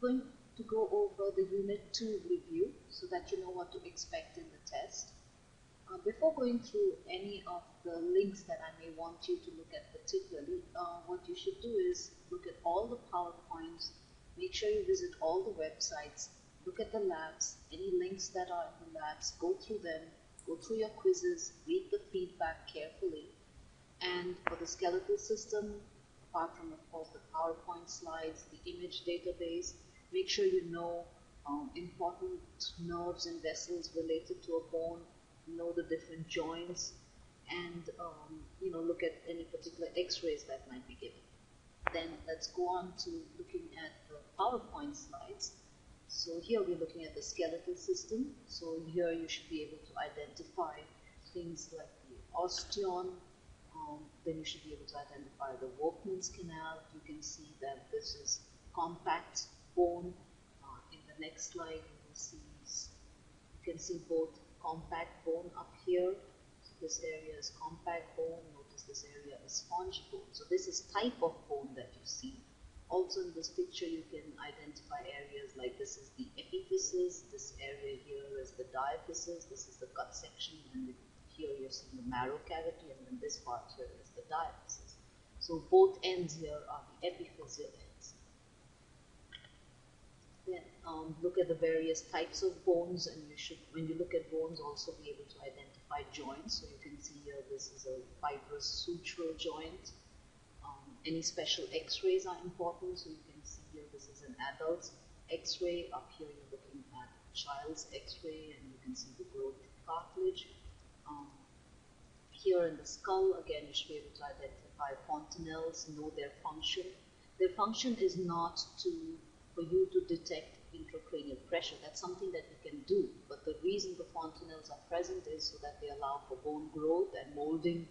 going to go over the Unit 2 review so that you know what to expect in the test. Before going through any of the links that I may want you to look at particularly, what you should do is look at all the PowerPoints, make sure you visit all the websites, look at the labs, any links that are in the labs, go through them, go through your quizzes, read the feedback carefully. And for the skeletal system, apart from of course the PowerPoint slides, the image database, make sure you know important nerves and vessels related to a bone, know the different joints, and look at any particular x-rays that might be given. Then let's go on to looking at the PowerPoint slides. So here we're looking at the skeletal system. So here you should be able to identify things like the osteon. Then you should be able to identify the workman's canal. You can see that this is compact bone. In the next slide, you can see both compact bone up here. So this area is compact bone. Notice this area is sponge bone. So this is type of bone that you see. Also in this picture, you can identify areas like this is the epiphysis. This area here is the diaphysis. This is the cut section, and here you're seeing the marrow cavity, and then this part here is the diaphysis. So both ends here are the epiphyseal ends. Then look at the various types of bones, and you should, when you look at bones, also be able to identify joints. So you can see here this is a fibrous sutural joint. Any special x-rays are important, so you can see here this is an adult's x-ray. Up here you're looking at a child's x-ray, and you can see the growth cartilage. Here in the skull, again, you should be able to identify fontanelles, know their function. Their function is not for you to detect intracranial pressure. That's something that you can do, but the reason the fontanelles are present is so that they allow for bone growth and molding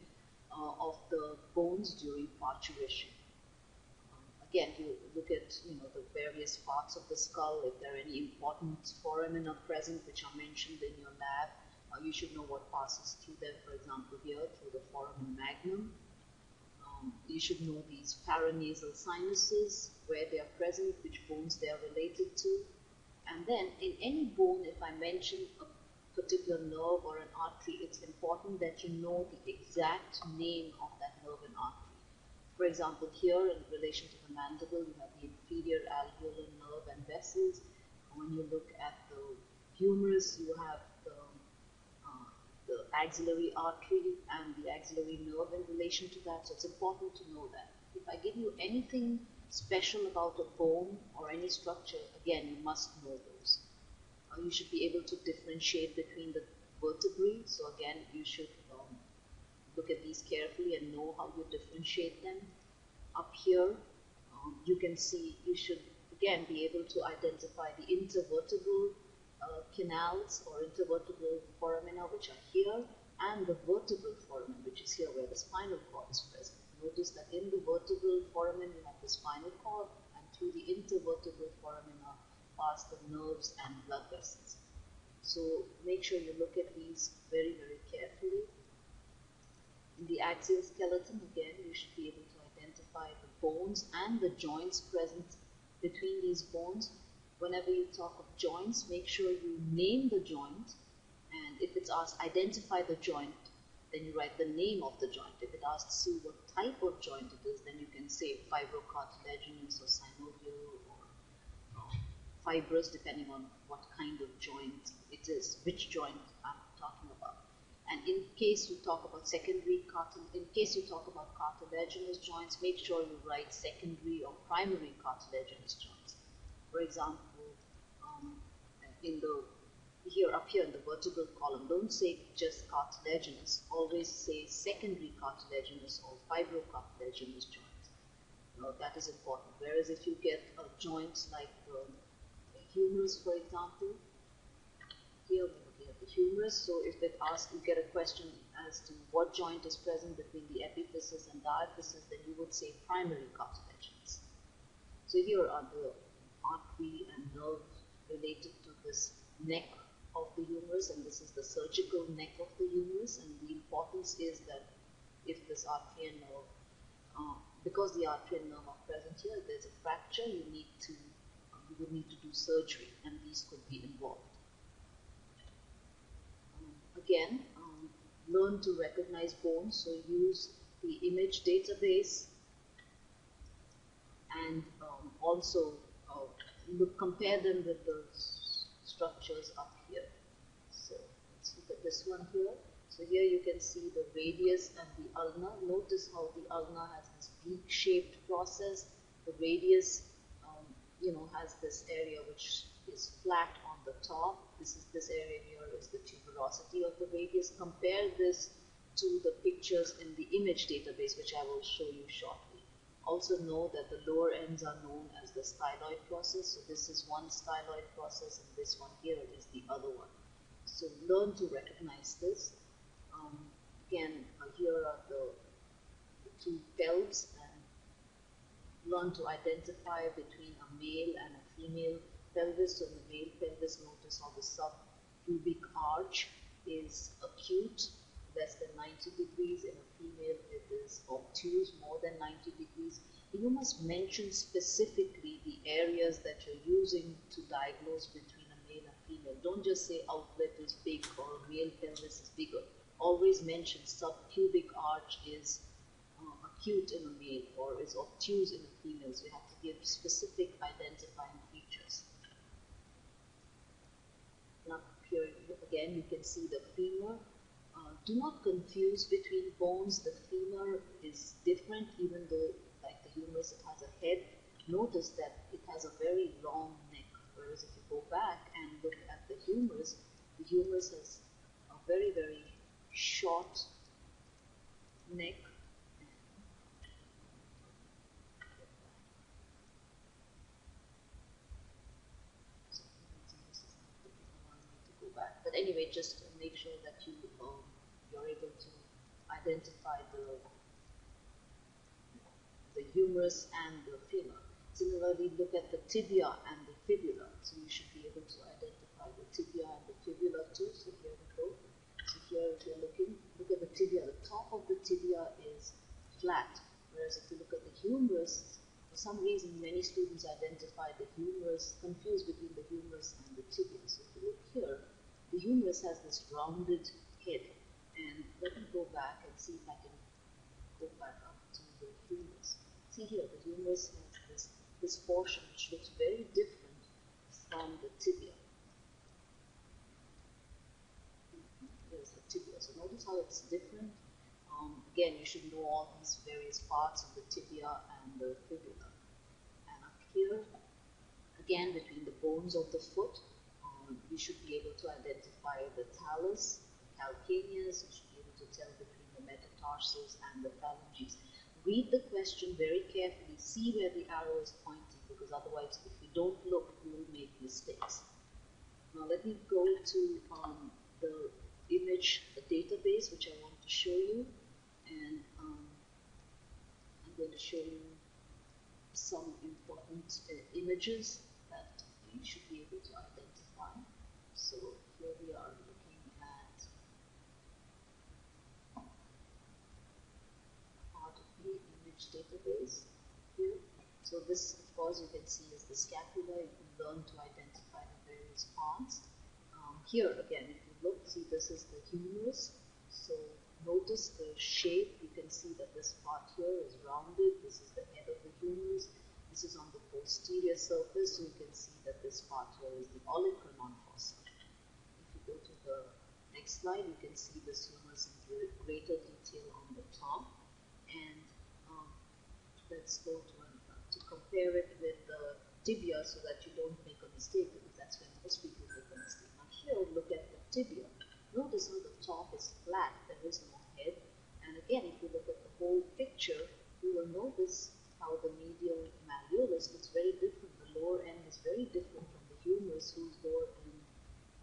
of the bones during parturition. Again, you look at the various parts of the skull. If there are any important foramina present which are mentioned in your lab, you should know what passes through them. For example, here through the foramen magnum. You should know these paranasal sinuses, where they are present, which bones they are related to. And then in any bone, if I mention a particular nerve or an artery, it's important that you know the exact name of that nerve and artery. For example, here in relation to the mandible, you have the inferior alveolar nerve and vessels. When you look at the humerus, you have the axillary artery and the axillary nerve in relation to that. So it's important to know that. If I give you anything special about a bone or any structure, again, you must know those. You should be able to differentiate between the vertebrae. So again, you should look at these carefully and know how you differentiate them. Up here, you can see, you should again be able to identify the intervertebral canals or intervertebral foramina, which are here, and the vertebral foramen, which is here where the spinal cord is present. Notice that in the vertebral foramen, you have the spinal cord, and through the intervertebral foramina pass the nerves and blood vessels. So make sure you look at these very, very carefully. In the axial skeleton, again, you should be able to identify the bones and the joints present between these bones. Whenever you talk of joints, make sure you name the joint, and if it's asked identify the joint, then you write the name of the joint. If it asks you what type of joint it is, then you can say fibrocartilaginous or synovial or fibrous, depending on what kind of joint it is, which joint I'm talking about. And in case you talk about cartilaginous joints, make sure you write secondary or primary cartilaginous joints. For example, up here in the vertebral column, don't say just cartilaginous. Always say secondary cartilaginous or fibrocartilaginous joints. That is important. Whereas if you get a joint like the humerus, for example, here we're looking at the humerus. So if it asks, you get a question as to what joint is present between the epiphysis and diaphysis, then you would say primary cartilaginous. So here are the artery and nerve related to this neck of the humerus, and this is the surgical neck of the humerus. And the importance is that if this artery and nerve, because the artery and nerve are present here, there's a fracture, you need to you would need to do surgery, and these could be involved. Again, learn to recognize bones, so use the image database, and also compare them with the structures up here. So let's look at this one here. So here you can see the radius and the ulna. Notice how the ulna has this beak-shaped process. The radius, has this area which is flat on the top. This area here is the tuberosity of the radius. Compare this to the pictures in the image database, which I will show you shortly. Also know that the lower ends are known as the styloid process. So this is one styloid process, and this one here is the other one. So learn to recognize this. Again, here are the two pelves, and learn to identify between a male and a female pelvis. So in the male pelvis, notice how the subpubic arch is acute, less than 90 degrees. In a female, it is obtuse, more than 90 degrees. You must mention specifically the areas that you're using to diagnose between a male and female. Don't just say outlet is big or male pelvis is bigger. Always mention subpubic arch is acute in a male or is obtuse in a female. So you have to give specific identifying features. Now here again you can see the femur. Do not confuse between bones. The femur is different, even though like the humerus it has a head. Notice that it has a very long neck, whereas if you go back and look at the humerus has a very, very short neck. But anyway, just make sure that you're able to identify the humerus and the femur. Similarly, look at the tibia and the fibula. So you should be able to identify the tibia and the fibula too. So here we go. So here if you're look at the tibia. The top of the tibia is flat, whereas if you look at the humerus, for some reason many students identify the humerus, confused between the humerus and the tibia. So if you look here, the humerus has this rounded head, and let me go back and see if I can go back up to the humerus. See here, the humerus has this portion which looks very different from the tibia. There's the tibia. So notice how it's different. Again, you should know all these various parts of the tibia and the fibula. And up here, again, between the bones of the foot, you should be able to identify the talus, calcaneus. You should be able to tell between the metatarsals and the phalanges. Read the question very carefully, see where the arrow is pointing, because otherwise if you don't look, you will make mistakes. Now let me go to the image database which I want to show you, and I'm going to show you some important images that you should be able to identify. So here we are looking at part of the image database here. So this, of course, you can see is the scapula. You can learn to identify the various parts. Here again, if you look, see this is the humerus. So notice the shape. You can see that this part here is rounded. This is the head of the humerus. This is on the posterior surface, so you can see that this part here is the olecranon fossa. If you go to the next slide, you can see this humerus in greater detail on the top. And let's go to compare it with the tibia so that you don't make a mistake, because that's when most people make a mistake. Now here, look at the tibia. Notice how the top is flat, there is no head. And again, if you look at the whole picture, you will notice how the medial malleolus looks very different. The lower end is very different from the humerus, whose lower end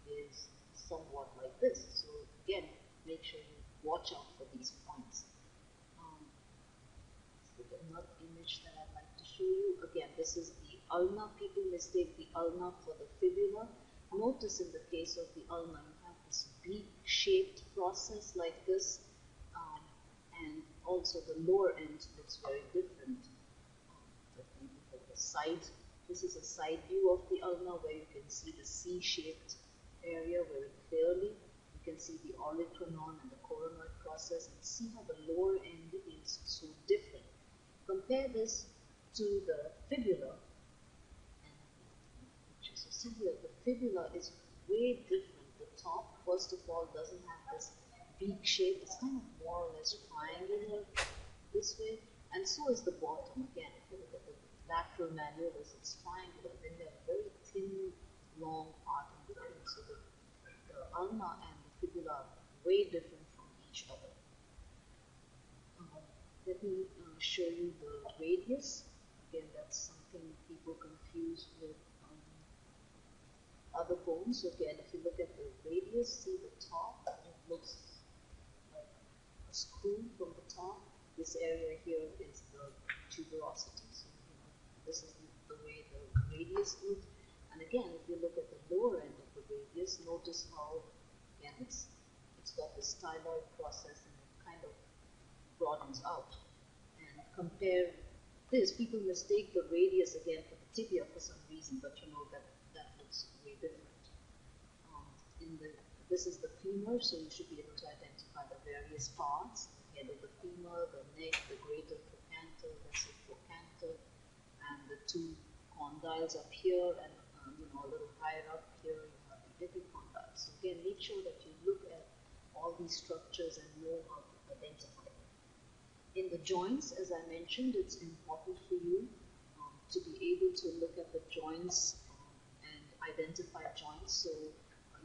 is somewhat like this. So again, make sure you watch out for these points. Let's look at another image that I'd like to show you. Again, this is the ulna. People mistake the ulna for the fibula. Notice in the case of the ulna, you have this beak-shaped process like this, and also the lower end looks very different. Let me look at the side This is a side view of the ulna where you can see the C-shaped area very clearly. You can see the olecranon and the coronoid process and see how the lower end is so different. Compare this to the fibula. So see here, the fibula is way different. The top, first of all, doesn't have this beak shape. It's kind of more or less triangular this way. And so is the bottom. Again, if you look at the lateral malleolus, it's triangular. Then you have a very thin, long part in between. So the ulna and the fibula are way different from each other. Let me show you the radius. Again, that's something people confuse with other bones. Again, if you look at the radius, see the top, it looks like a screw from the top. This area here is the tuberosity. So, this is the way the radius looks. And again, if you look at the lower end of the radius, notice how, again, it's got the styloid process and it kind of broadens out. And compare this, people mistake the radius again for the tibia for some reason, but you know that looks way different. This is the femur, so you should be able to identify the various parts: the head of the femur, the neck, the greater trochanter, lesser trochanter, and the two condyles up here, and a little higher up here you have the epicondyles. So again, make sure that you look at all these structures and know how to identify them. In the joints, as I mentioned, it's important for you to be able to look at the joints and identify joints. So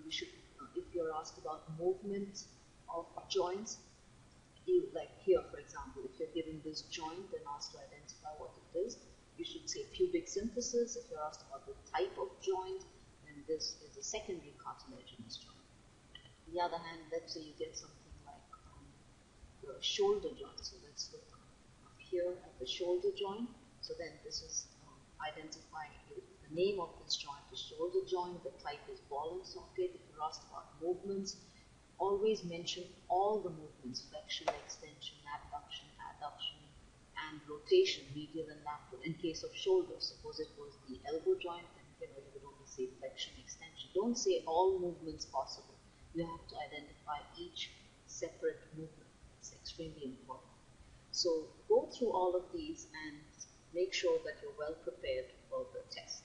you should, if you're asked about movement of joints, like here, for example, if you're given this joint and asked to identify what it is, you should say pubic symphysis. If you're asked about the type of joint, then this is a secondary cartilaginous joint. On the other hand, let's say you get something like the shoulder joint. So let's look up here at the shoulder joint. So then this is identifying the name of this joint is shoulder joint, the type is ball and socket. If you're asked about movements, always mention all the movements: flexion, extension, abduction, adduction, and rotation, medial and lateral. In case of shoulder, suppose it was the elbow joint, then you would only say flexion, extension. Don't say all movements possible. You have to identify each separate movement. It's extremely important. So go through all of these and make sure that you're well prepared for the test.